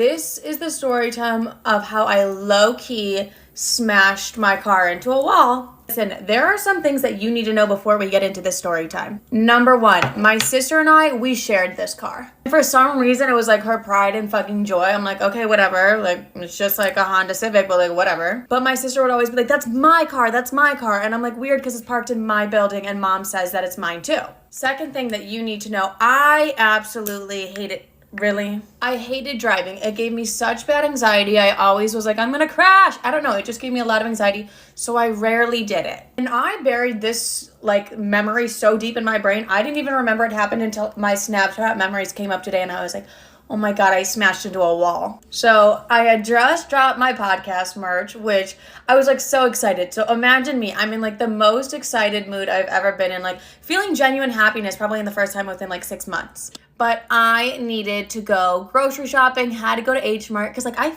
this is the story time of how I low-key smashed my car into a wall. Listen, there are some things that you need to know before we get into this story time. Number one, my sister and I, we shared this car. For some reason, it was like her pride and fucking joy. I'm like, okay, whatever. Like, it's just like a Honda Civic, but like, whatever. But my sister would always be like, that's my car, that's my car. And I'm like, weird, because it's parked in my building, and mom says that it's mine too. Second thing that you need to know, I absolutely hate it. Really? I hated driving. It gave me such bad anxiety. I always was like, I'm gonna crash. I don't know. It just gave me a lot of anxiety. So I rarely did it. And I buried this like memory so deep in my brain. I didn't even remember it happened until my Snapchat memories came up today. And I was like, oh my God, I smashed into a wall. So I had just dropped my podcast merch, which I was like so excited. So imagine me, I'm in like the most excited mood I've ever been in, like feeling genuine happiness probably in the first time within like 6 months. But I needed to go grocery shopping, had to go to H Mart because like I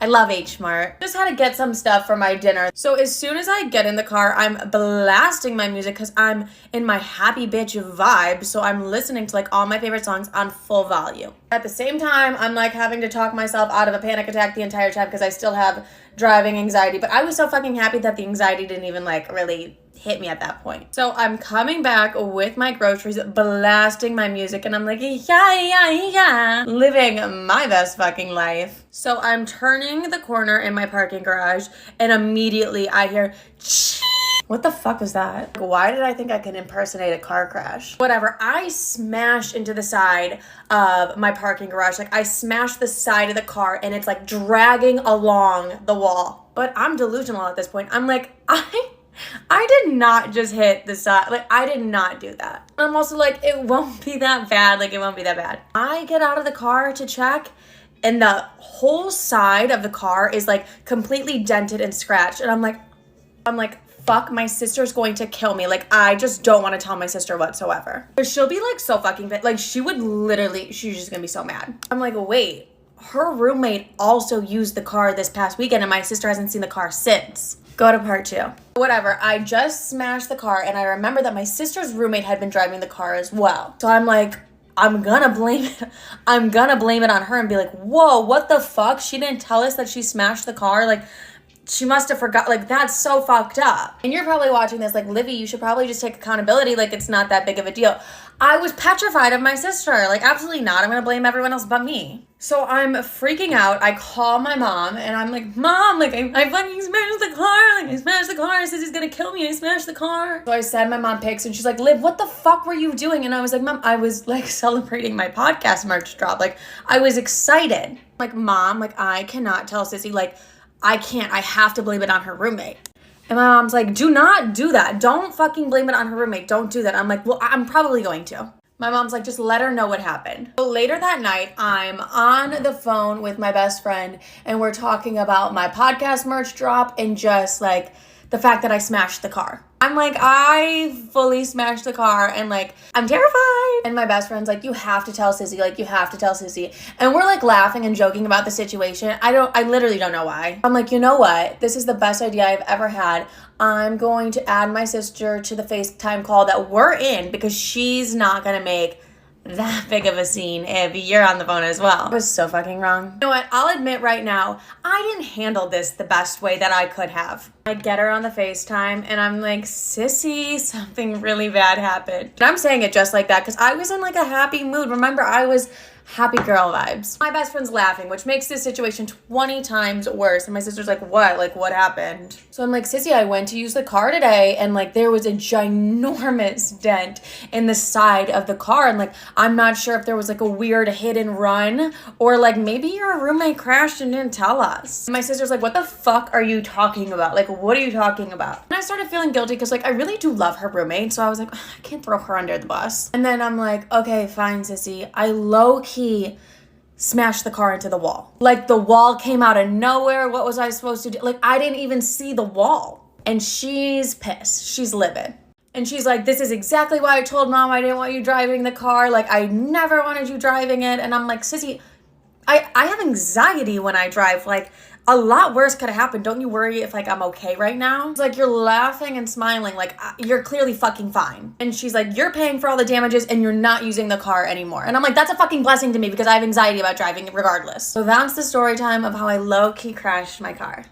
love H Mart. Just had to get some stuff for my dinner. So as soon as I get in the car, I'm blasting my music because I'm in my happy bitch vibe. So I'm listening to like all my favorite songs on full volume. At the same time, I'm like having to talk myself out of a panic attack the entire time because I still have driving anxiety. But I was so fucking happy that the anxiety didn't even like really hit me at that point. So I'm coming back with my groceries, blasting my music, and I'm like, yeah, living my best fucking life. So I'm turning the corner in my parking garage, and immediately I hear, what the fuck was that? Why did I think I could impersonate a car crash? Whatever, I smashed into the side of my parking garage. Like I smashed the side of the car and it's like dragging along the wall. But I'm delusional at this point. I'm like, I did not just hit the side. Like, I did not do that. I'm also like, it won't be that bad. Like, it won't be that bad. I get out of the car to check, and the whole side of the car is, like, completely dented and scratched. And I'm like, fuck, my sister's going to kill me. Like, I just don't want to tell my sister whatsoever. But she'll be, like, so fucking pissed. Like, she's just gonna be so mad. I'm like, wait, her roommate also used the car this past weekend, and my sister hasn't seen the car since. Go to part two. Whatever, I just smashed the car, and I remember that my sister's roommate had been driving the car as well. So I'm like, I'm gonna blame it on her and be like, whoa, what the fuck? She didn't tell us that she smashed the car? Like, she must have forgot. Like, that's so fucked up. And you're probably watching this like, Livy, you should probably just take accountability. Like, it's not that big of a deal. I was petrified of my sister. Like, absolutely not. I'm gonna blame everyone else but me. So I'm freaking out. I call my mom and I'm like, Mom, like I fucking smashed the car. Like I smashed the car. I says he's gonna kill me. I smashed the car. So I send my mom pics and she's like, Liv, what the fuck were you doing? And I was like, Mom, I was like celebrating my podcast merch drop. Like I was excited. Like, Mom, like I cannot tell Sissy, like I can't. I have to blame it on her roommate. And my mom's like, do not do that. Don't fucking blame it on her roommate. Don't do that. I'm like, well, I'm probably going to. My mom's like, just let her know what happened. So later that night, I'm on the phone with my best friend and we're talking about my podcast merch drop and just like the fact that I smashed the car. I'm like, I fully smashed the car and like, I'm terrified. And my best friend's like, you have to tell Sissy, like you have to tell Sissy. And we're like laughing and joking about the situation. I literally don't know why. I'm like, you know what? This is the best idea I've ever had. I'm going to add my sister to the FaceTime call that we're in because she's not gonna make that big of a scene if you're on the phone as well. I was so fucking wrong. You know what? I'll admit right now, I didn't handle this the best way that I could have. I get her on the FaceTime and I'm like, Sissy, something really bad happened. And I'm saying it just like that because I was in like a happy mood. Remember, I was happy girl vibes. My best friend's laughing, which makes this situation 20 times worse. And my sister's like, what? Like, what happened? So I'm like, Sissy, I went to use the car today and like there was a ginormous dent in the side of the car. And like, I'm not sure if there was like a weird hit and run or like maybe your roommate crashed and didn't tell us. And my sister's like, what the fuck are you talking about? Like, what are you talking about? And I started feeling guilty because like I really do love her roommate. So I was like, I can't throw her under the bus. And then I'm like, okay, fine, Sissy. I low-key smashed the car into the wall. Like the wall came out of nowhere. What was I supposed to do? Like I didn't even see the wall. And she's pissed. She's livid. And she's like, this is exactly why I told Mom I didn't want you driving the car. Like I never wanted you driving it. And I'm like, Sissy, I have anxiety when I drive. Like a lot worse could have happened. Don't you worry if like I'm okay right now. It's like you're laughing and smiling like you're clearly fucking fine. And she's like, you're paying for all the damages and you're not using the car anymore. And I'm like, that's a fucking blessing to me because I have anxiety about driving regardless. So that's the story time of how I low-key crashed my car.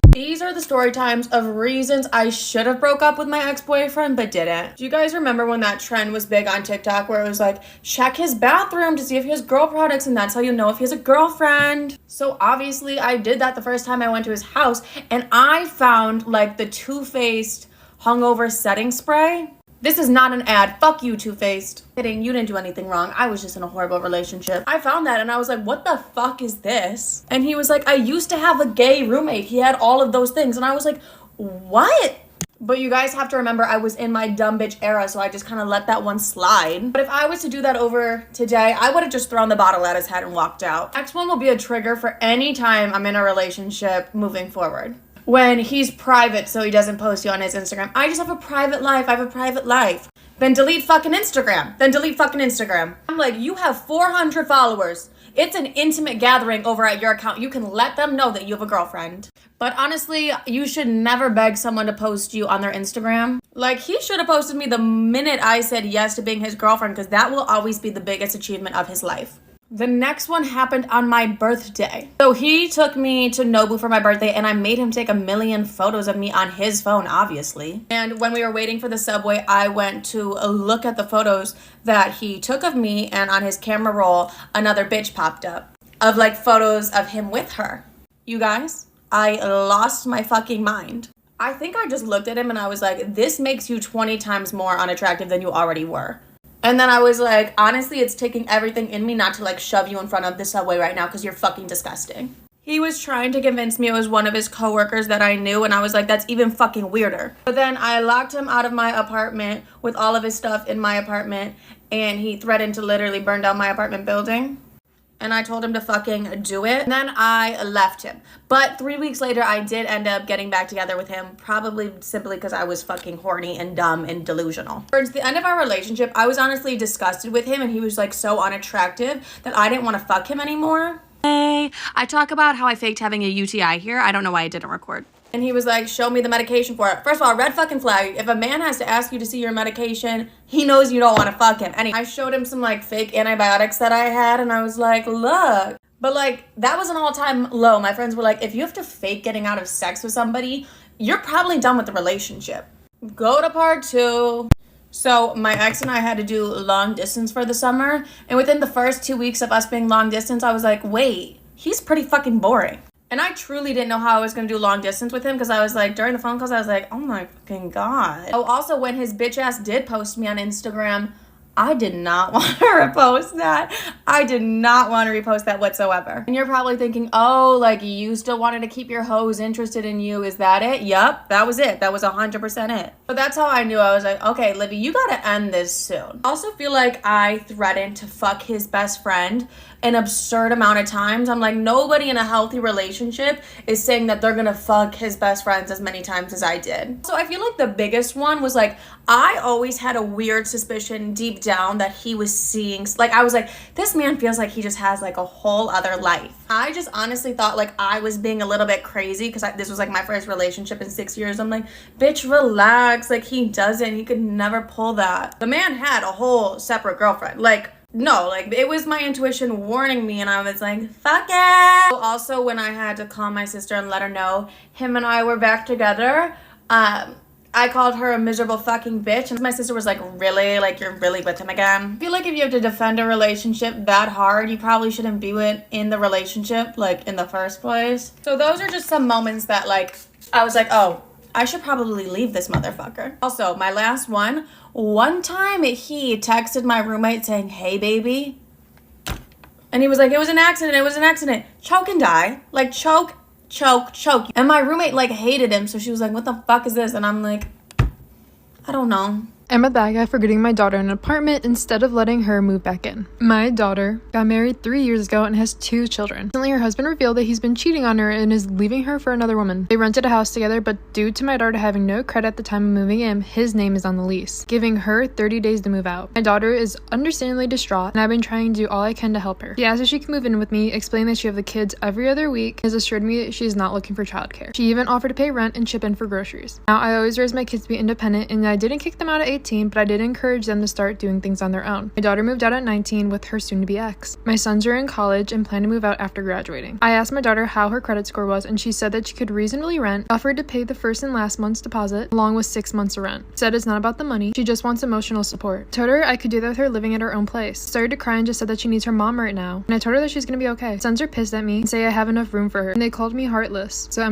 These are the story times of reasons I should have broke up with my ex-boyfriend but didn't. Do you guys remember when that trend was big on TikTok where it was like, check his bathroom to see if he has girl products and that's how you know if he has a girlfriend? So obviously I did that the first time I went to his house and I found like the Too Faced hungover setting spray. This is not an ad. Fuck you, Too Faced. Kidding, you didn't do anything wrong. I was just in a horrible relationship. I found that and I was like, what the fuck is this? And he was like, I used to have a gay roommate. He had all of those things. And I was like, what? But you guys have to remember I was in my dumb bitch era, so I just kind of let that one slide. But if I was to do that over today, I would have just thrown the bottle at his head and walked out. Next one will be a trigger for any time I'm in a relationship moving forward. When he's private so he doesn't post you on his Instagram. I just have a private life. I have a private life. Then delete fucking Instagram. Then delete fucking Instagram. I'm like, you have 400 followers. It's an intimate gathering over at your account. You can let them know that you have a girlfriend. But honestly, you should never beg someone to post you on their Instagram. Like, he should have posted me the minute I said yes to being his girlfriend because that will always be the biggest achievement of his life. The next one happened on my birthday. So he took me to Nobu for my birthday and I made him take 1 million photos of me on his phone, obviously. And when we were waiting for the subway, I went to look at the photos that he took of me and on his camera roll, another bitch popped up of like photos of him with her. You guys, I lost my fucking mind. I think I just looked at him and I was like, this makes you 20 times more unattractive than you already were. And then I was like, honestly, it's taking everything in me not to like shove you in front of the subway right now because you're fucking disgusting. He was trying to convince me it was one of his coworkers that I knew, and I was like, that's even fucking weirder. But then I locked him out of my apartment with all of his stuff in my apartment, and he threatened to literally burn down my apartment building. And I told him to fucking do it. And then I left him. But 3 weeks later, I did end up getting back together with him. Probably simply because I was fucking horny and dumb and delusional. Towards the end of our relationship, I was honestly disgusted with him. And he was like so unattractive that I didn't want to fuck him anymore. Hey, I talk about how I faked having a UTI here. I don't know why I didn't record. And he was like, show me the medication for it. First of all, red fucking flag. If a man has to ask you to see your medication, he knows you don't want to fuck him. And I showed him some like fake antibiotics that I had and I was like, look. But like, that was an all-time low. My friends were like, if you have to fake getting out of sex with somebody, you're probably done with the relationship. Go to part 2. So my ex and I had to do long distance for the summer. And within the first 2 weeks of us being long distance, I was like, wait, he's pretty fucking boring. And I truly didn't know how I was going to do long distance with him because I was like, during the phone calls, I was like, oh my fucking God. Oh, also, when his bitch ass did post me on Instagram, I did not want to repost that. I did not want to repost that whatsoever. And you're probably thinking, oh, like you still wanted to keep your hoes interested in you. Is that it? Yup, that was it. That was 100% it. But that's how I knew. I was like, okay, Libby, you got to end this soon. I also feel like I threatened to fuck his best friend an absurd amount of times. I'm like, nobody in a healthy relationship is saying that they're gonna fuck his best friends as many times as I did. So I feel like the biggest one was like, I always had a weird suspicion deep down that he was seeing, like I was like, this man feels like he just has like a whole other life. I just honestly thought like I was being a little bit crazy because this was like my first relationship in 6 years. I'm like, bitch, relax. Like he doesn't, he could never pull that. The man had a whole separate girlfriend. Like, no, like it was my intuition warning me and I was like, fuck it. Also, when I had to call my sister and let her know him and I were back together, I called her a miserable fucking bitch. And my sister was like, really? Like, you're really with him again? I feel like if you have to defend a relationship that hard, you probably shouldn't be in the relationship, like, in the first place. So those are just some moments that, like, I was like, oh, I should probably leave this motherfucker. Also, my last one time he texted my roommate saying, hey, baby. And he was like, it was an accident. Choke and die. Like, choke. And my roommate, like, hated him. So she was like, what the fuck is this? And I'm like, I don't know. I'm a bad guy for getting my daughter an apartment instead of letting her move back in. My daughter got married 3 years ago and has 2 children. Recently, her husband revealed that he's been cheating on her and is leaving her for another woman. They rented a house together, but due to my daughter having no credit at the time of moving in, his name is on the lease, giving her 30 days to move out. My daughter is understandably distraught, and I've been trying to do all I can to help her. She asked if she can move in with me, explained that she have the kids every other week, and has assured me that she is not looking for childcare. She even offered to pay rent and chip in for groceries. Now, I always raised my kids to be independent, and I didn't kick them out at 18, but I did encourage them to start doing things on their own. My daughter moved out at 19 with her soon-to-be ex. My sons are in college and plan to move out after graduating. I asked my daughter how her credit score was, and she said that she could reasonably rent, offered to pay the first and last month's deposit, along with 6 months of rent. Said it's not about the money, she just wants emotional support. Told her I could do that with her living at her own place. Started to cry and just said that she needs her mom right now, and I told her that she's gonna be okay. Sons are pissed at me and say I have enough room for her, and they called me heartless. So am I